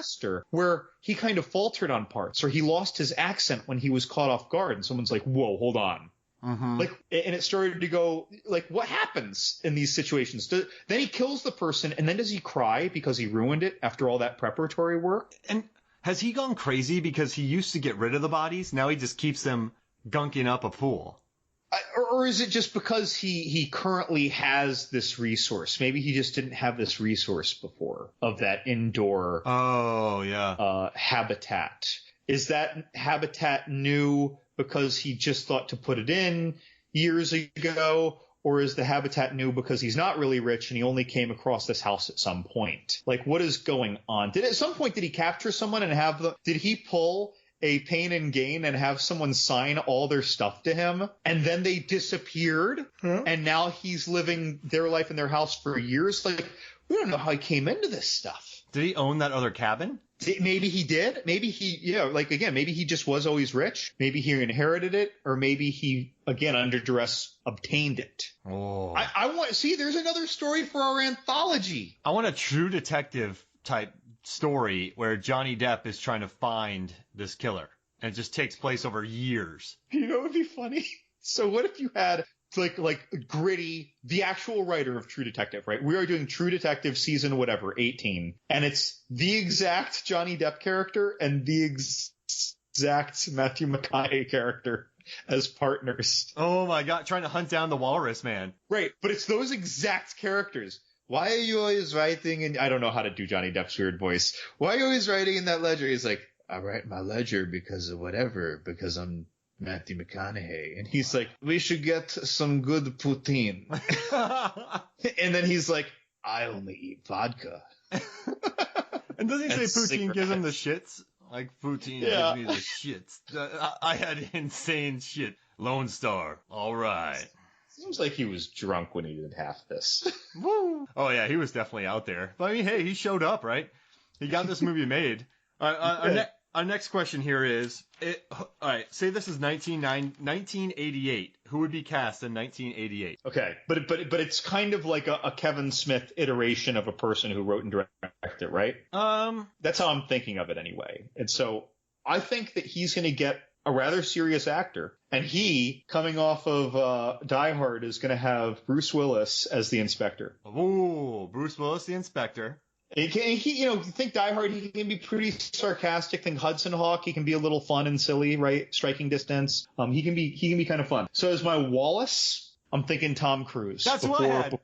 Master, where he kind of faltered on parts, or he lost his accent when he was caught off guard, and someone's like, whoa, hold on. Mm-hmm. Like, and it started to go, like, what happens in these situations? Then he kills the person, and then does he cry because he ruined it after all that preparatory work? And has he gone crazy because he used to get rid of the bodies? Now he just keeps them gunking up a pool. Or is it just because he currently has this resource? Maybe he just didn't have this resource before of that indoor habitat. Is that habitat new because he just thought to put it in years ago? Or is the habitat new because he's not really rich and he only came across this house at some point? Like, what is going on? At some point, did he capture someone and did he pull a Pain and Gain and have someone sign all their stuff to him, and then they disappeared, and now he's living their life in their house for years? Like, we don't know how he came into this stuff. Did he own that other cabin? Maybe he did. Maybe maybe he just was always rich. Maybe he inherited it, or maybe he, again, under duress, obtained it. Oh. I want, see, there's another story for our anthology. I want a True Detective type story where Johnny Depp is trying to find this killer, and it just takes place over years. You know what would be funny? So what if you had like Gritty, the actual writer of True Detective, right? We are doing True Detective season whatever, 18, and it's the exact Johnny Depp character and the exact Matthew McConaughey character as partners. Oh my God, trying to hunt down the walrus man. Right, but it's those exact characters. Why are you always writing I don't know how to do Johnny Depp's weird voice. Why are you always writing in that ledger? He's like, I write my ledger because of whatever, because I'm Matthew McConaughey. And he's like, we should get some good poutine. And then he's like, I only eat vodka. And doesn't he say poutine gives him the shits? Like, poutine gives me the shits. I had insane shit. Lone Star. All right. Seems like he was drunk when he did half this. Woo! Oh, yeah, he was definitely out there. But, I mean, hey, he showed up, right? He got this movie made. Our next question here is, all right, say this is 1988. Who would be cast in 1988? Okay, but it's kind of like a Kevin Smith iteration of a person who wrote and directed it, right? That's how I'm thinking of it anyway. And so I think that he's going to get a rather serious actor, and he, coming off of Die Hard, is going to have Bruce Willis as the inspector. Ooh, Bruce Willis, the inspector. He, think Die Hard, he can be pretty sarcastic. Think Hudson Hawk, he can be a little fun and silly, right? Striking Distance. He can be kind of fun. So as my Wallace, I'm thinking Tom Cruise. That's what I had.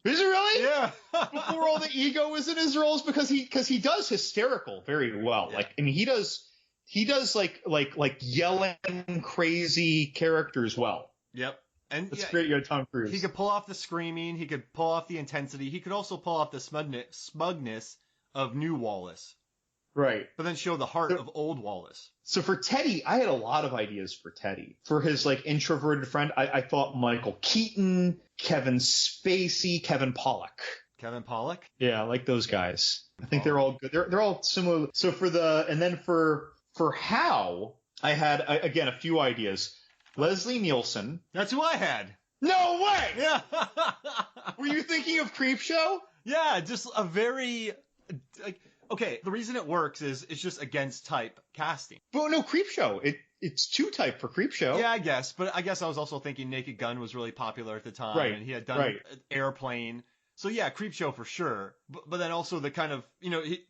Is it really? Yeah. Before all the ego was in his roles, because he does hysterical very well. Yeah. Like, I mean, he does like yelling crazy characters well. Yep. And that's great. You got Tom Cruise. He could pull off the screaming. He could pull off the intensity. He could also pull off the smugness of new Wallace. Right. But then show the heart of old Wallace. So for Teddy, I had a lot of ideas for Teddy. For his like introverted friend, I thought Michael Keaton, Kevin Spacey, Kevin Pollak. Kevin Pollak? Yeah, I like those guys. I think they're all good. They're all similar. So for Hal, I had again a few ideas. Leslie Nielsen. That's who I had. No way! Yeah. Were you thinking of Creepshow? Yeah, just a very okay, the reason it works is it's just against type casting. Well, no, Creepshow. It's two type for Creepshow. Yeah, I guess. But I guess I was also thinking Naked Gun was really popular at the time. Right. And he had done Airplane. So yeah, Creepshow for sure. But then also the kind of,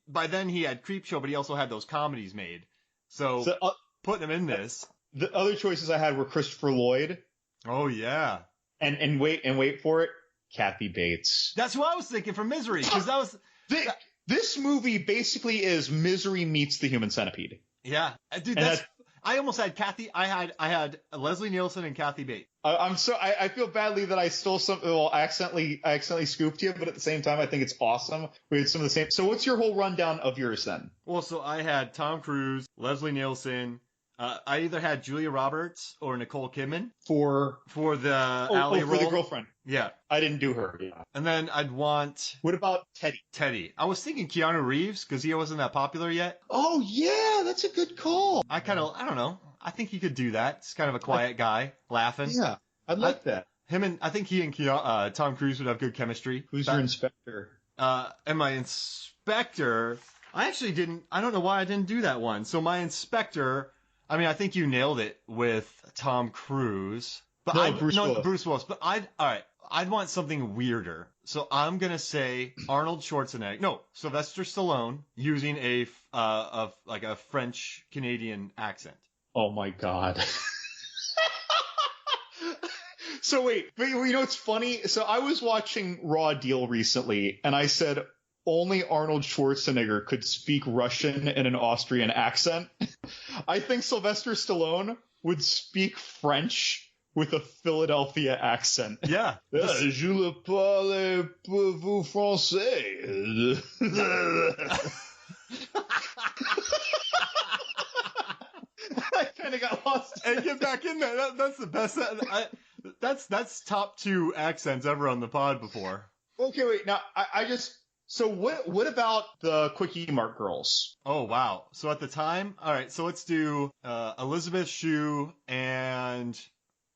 by then he had Creepshow, but he also had those comedies made. So putting him in this. The other choices I had were Christopher Lloyd. Oh yeah. And wait for it, Kathy Bates. That's who I was thinking for Misery, because that was this movie basically is Misery meets The Human Centipede. Yeah, dude. I almost had Kathy. I had Leslie Nielsen and Kathy Bates. I feel badly that I stole something. Well, I accidentally scooped you, but at the same time, I think it's awesome. We had some of the same. So what's your whole rundown of yours then? Well, so I had Tom Cruise, Leslie Nielsen. I either had Julia Roberts or Nicole Kidman for the Ally role. For the girlfriend. Yeah, I didn't do her. Yeah. And then I'd want. What about Teddy? Teddy. I was thinking Keanu Reeves because he wasn't that popular yet. Oh yeah, that's a good call. I don't know. I think he could do that. He's kind of a quiet guy, laughing. Yeah, I'd like that. I think he and Tom Cruise would have good chemistry. Who's your inspector? And my inspector. I actually didn't. I don't know why I didn't do that one. So my inspector. I mean, I think you nailed it with Tom Cruise. But Bruce Willis. Bruce Willis. But all right. I'd want something weirder. So I'm gonna say Arnold Schwarzenegger. No, Sylvester Stallone using a French Canadian accent. Oh my God. So wait, but you know what's funny? So I was watching Raw Deal recently, and I said only Arnold Schwarzenegger could speak Russian in an Austrian accent. I think Sylvester Stallone would speak French with a Philadelphia accent. Yeah. Je le parle pour vous français. I kind of got lost. And get back in there. That's the best. That's top 2 accents ever on the pod before. Okay, wait. Now, so what about the Quickie Mart girls? Oh, wow. So at the time, all right, so let's do Elizabeth Shue and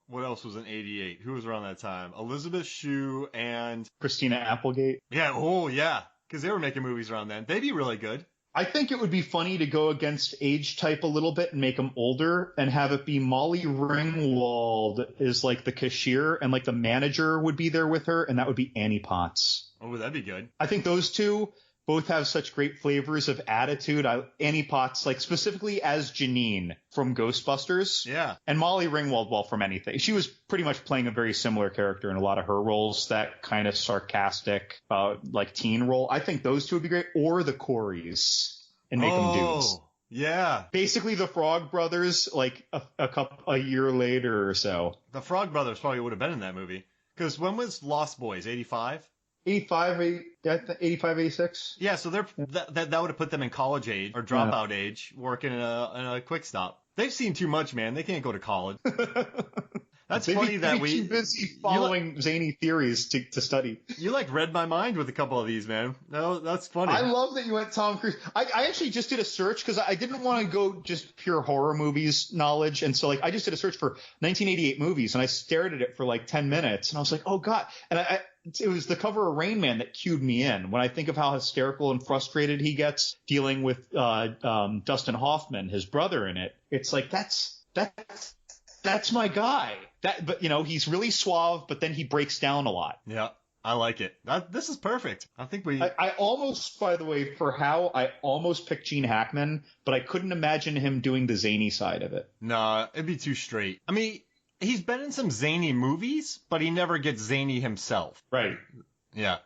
what else was in 88? Who was around that time? Elizabeth Shue and Christina Applegate. Yeah, oh, yeah. Because they were making movies around then. They'd be really good. I think it would be funny to go against age type a little bit and make them older and have it be Molly Ringwald is like the cashier and like the manager would be there with her, and that would be Annie Potts. Oh, that'd be good. I think those two both have such great flavors of attitude. Annie Potts, like specifically as Janine from Ghostbusters. Yeah. And Molly Ringwald, well, from anything. She was pretty much playing a very similar character in a lot of her roles, that kind of sarcastic, like teen role. I think those two would be great. Or the Coreys and make them dudes. Yeah. Basically the Frog Brothers, like a year later or so. The Frog Brothers probably would have been in that movie. Because when was Lost Boys? 85? 85, 86? Yeah, so that would have put them in college age or dropout age, working in a quick stop. They've seen too much, man. They can't go to college. That's funny that we too busy following zany theories to study. You like read my mind with a couple of these, man. No, that's funny. I love that you went Tom Cruise. I actually just did a search because I didn't want to go just pure horror movies knowledge, and so like I just did a search for 1988 movies, and I stared at it for like 10 minutes, and I was like, oh god, and it was the cover of Rain Man that cued me in. When I think of how hysterical and frustrated he gets dealing with Dustin Hoffman, his brother in it, it's like that's my guy. But you know, he's really suave, but then he breaks down a lot. Yeah, I like it. This is perfect. I think I almost, by the way, I almost picked Gene Hackman, but I couldn't imagine him doing the zany side of it. Nah, it'd be too straight. I mean, he's been in some zany movies, but he never gets zany himself. Right. Yeah.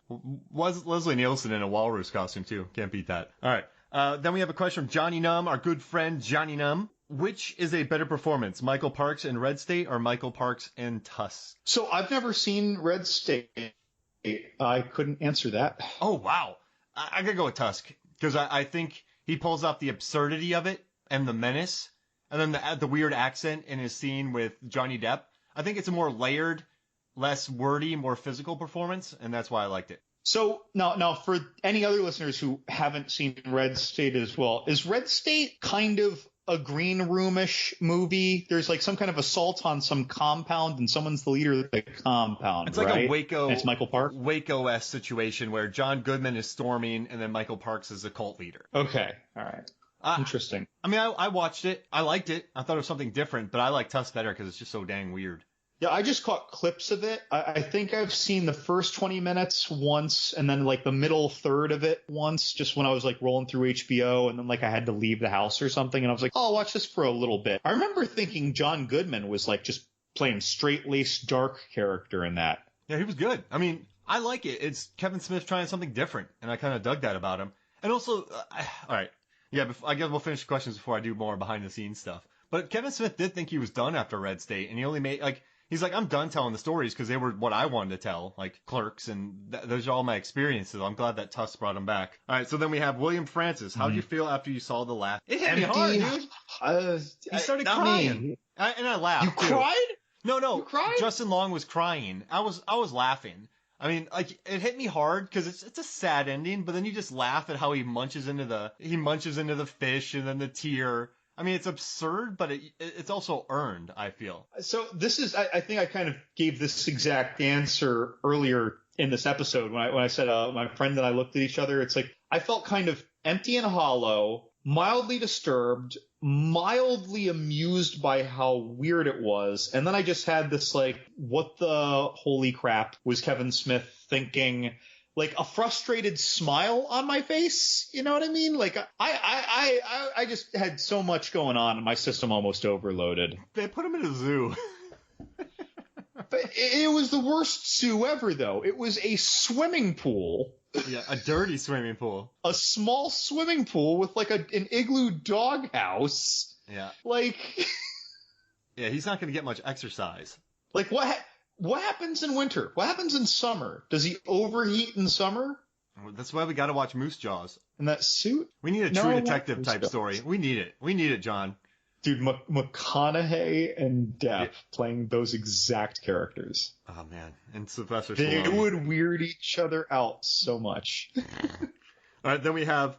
Was Leslie Nielsen in a walrus costume too? Can't beat that. All right. Then we have a question from Johnny Num, our good friend Johnny Num. Which is a better performance, Michael Parks in Red State or Michael Parks in Tusk? So I've never seen Red State. I couldn't answer that. Oh, wow. I gotta go with Tusk because I think he pulls off the absurdity of it and the menace, and then the weird accent in his scene with Johnny Depp. I think it's a more layered, less wordy, more physical performance, and that's why I liked it. So now for any other listeners who haven't seen Red State as well, is Red State kind of a green roomish movie? There's like some kind of assault on some compound and someone's the leader of the compound. It's like right? a Waco. And it's Michael Parks. Waco-esque situation where John Goodman is storming and then Michael Parks is the cult leader. Okay. All right. Interesting. I mean, I watched it. I liked it. I thought it was something different, but I like Tusk better because it's just so dang weird. Yeah, I just caught clips of it. I think I've seen the first 20 minutes once and then like the middle third of it once, just when I was like rolling through HBO and then like I had to leave the house or something. And I was like, oh, I'll watch this for a little bit. I remember thinking John Goodman was like just playing straight-laced dark character in that. Yeah, he was good. I mean, I like it. It's Kevin Smith trying something different, and I kind of dug that about him. And also, all right. Yeah, I guess we'll finish the questions before I do more behind-the-scenes stuff. But Kevin Smith did think he was done after Red State, and he only made, like, he's like, I'm done telling the stories because they were what I wanted to tell, like Clerks, and those are all my experiences. I'm glad that Tusk brought him back. All right, so then we have William Francis. How did you feel after you saw the laugh? It hit me hard, dude. He started crying. And I laughed. You cried? No. You cried? Justin Long was crying. I was laughing. I mean, like, it hit me hard because it's a sad ending, but then you just laugh at how he munches into the fish and then the tear. I mean, it's absurd, but it's also earned, I feel. So this is, I think I kind of gave this exact answer earlier in this episode when I said my friend and I looked at each other. It's like I felt kind of empty and hollow, mildly disturbed, mildly amused by how weird it was. And then I just had this like, what the holy crap was Kevin Smith thinking? Like a frustrated smile on my face. You know what I mean? Like I just had so much going on and my system almost overloaded. They put him in a zoo. But it was the worst zoo ever, though. It was a swimming pool. Yeah, a dirty swimming pool. A small swimming pool with like an igloo doghouse. Yeah. Like. Yeah, he's not going to get much exercise. Like what happens in winter? What happens in summer? Does he overheat in summer? That's why we got to watch Moose Jaws. In that suit? We need a true detective type story. We need it. We need it, John. Dude, McConaughey and Depp playing those exact characters. Oh, man. And Sylvester They Stallone. would weird each other out so much. All right, then we have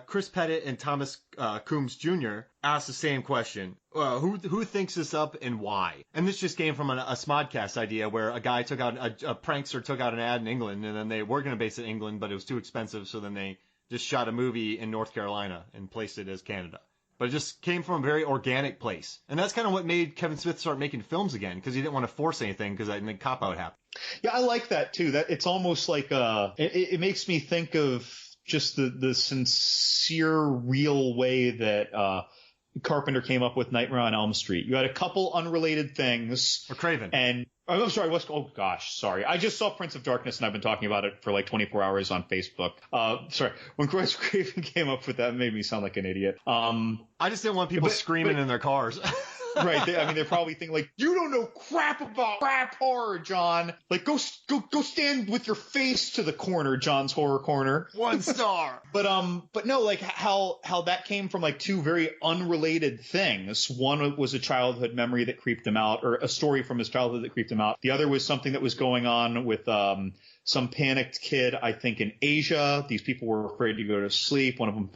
Chris Pettit and Thomas Coombs Jr. asked the same question. Who thinks this up and why? And this just came from a Smodcast idea where a guy took out, a prankster took out an ad in England, and then they were going to base it in England, but it was too expensive, so then they just shot a movie in North Carolina and placed it as Canada. But it just came from a very organic place. And that's kind of what made Kevin Smith start making films again, because he didn't want to force anything, because then cop-out happened. Yeah, I like that, too. That it's almost like it makes me think of just the sincere, real way that Carpenter came up with Nightmare on Elm Street. You had a couple unrelated things. Or Craven. And I'm sorry, sorry. I just saw Prince of Darkness and I've been talking about it for like 24 hours on Facebook. Sorry. When Wes Craven came up with that, it made me sound like an idiot. I just didn't want people screaming in their cars. Right. They're probably thinking like, you don't know crap about crap horror, John. Like, go stand with your face to the corner, John's Horror Corner. 1 star. But no, like how that came from like two very unrelated things. One was a childhood memory that creeped him out, or a story from his childhood that creeped him out. The other was something that was going on with some panicked kid, I think, in Asia. These people were afraid to go to sleep. One of them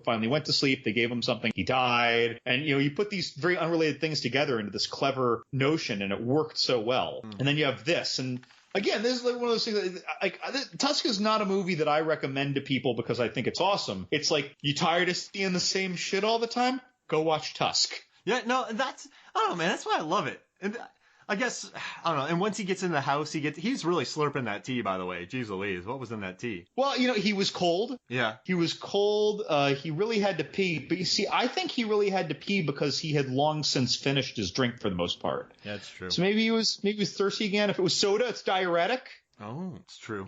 finally went to sleep. They gave him something. He died. And, you put these very unrelated things together into this clever notion, and it worked so well. And then you have this. And again, this is like one of those things that, Tusk is not a movie that I recommend to people because I think it's awesome. It's like, you tired of seeing the same shit all the time? Go watch Tusk. Yeah, no, I don't know, man. That's why I love it. And I guess, I don't know. And once he gets in the house, he's really slurping that tea, by the way. Jeez Louise, what was in that tea? Well, he was cold. Yeah. He was cold. He really had to pee. But you see, I think he really had to pee because he had long since finished his drink for the most part. Yeah, that's true. So maybe he was thirsty again. If it was soda, it's diuretic. Oh, it's true.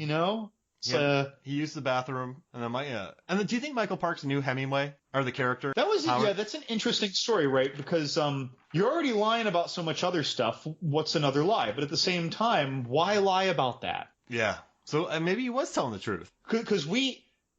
Yeah, he used the bathroom, and then do you think Michael Parks knew Hemingway or the character? That's an interesting story, right? Because you're already lying about so much other stuff. What's another lie? But at the same time, why lie about that? Yeah. So maybe he was telling the truth. Because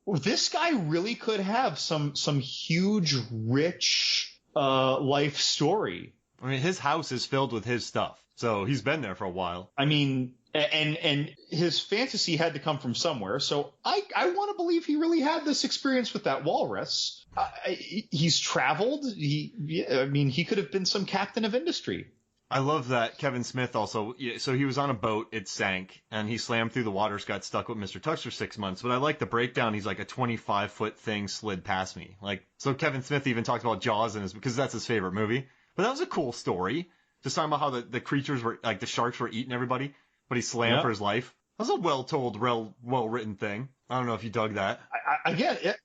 this guy really could have some huge, rich life story. I mean, his house is filled with his stuff, so he's been there for a while. I mean. And his fantasy had to come from somewhere. So I want to believe he really had this experience with that walrus. He's traveled. He could have been some captain of industry. I love that Kevin Smith also. So he was on a boat. It sank, and he slammed through the waters, got stuck with Mr. Tusk for 6 months. But I like the breakdown. He's like, a 25-foot thing slid past me. Like, so Kevin Smith even talked about Jaws because that's his favorite movie. But that was a cool story. Just talking about how the creatures were, like the sharks were eating everybody. But he slammed for his life. That was a well-told, well-written thing. I don't know if you dug that. I get it.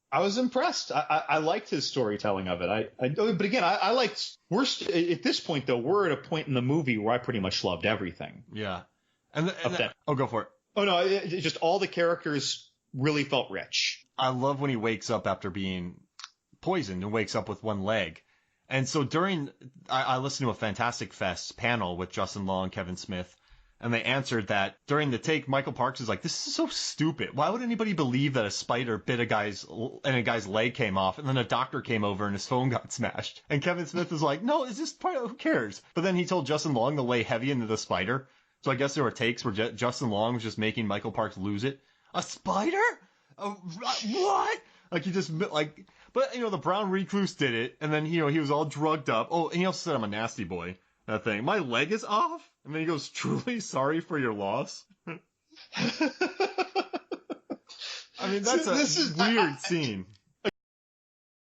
I was impressed. I liked his storytelling of it. But again, I liked. At this point, though, we're at a point in the movie where I pretty much loved everything. Yeah. Go for it. Oh no, it just all the characters really felt rich. I love when he wakes up after being poisoned and wakes up with one leg. And so I listened to a Fantastic Fest panel with Justin Law and Kevin Smith. And they answered that during the take, Michael Parks is like, this is so stupid. Why would anybody believe that a spider bit a guy's leg came off, and then a doctor came over and his phone got smashed? And Kevin Smith is like, no, it's just part of, who cares? But then he told Justin Long to lay heavy into the spider. So I guess there were takes where Justin Long was just making Michael Parks lose it. A spider? What? Like he just like, but the brown recluse did it, and then he was all drugged up. Oh, and he also said I'm a nasty boy. That thing. My leg is off? And then he goes, truly sorry for your loss? I mean, that's a weird scene.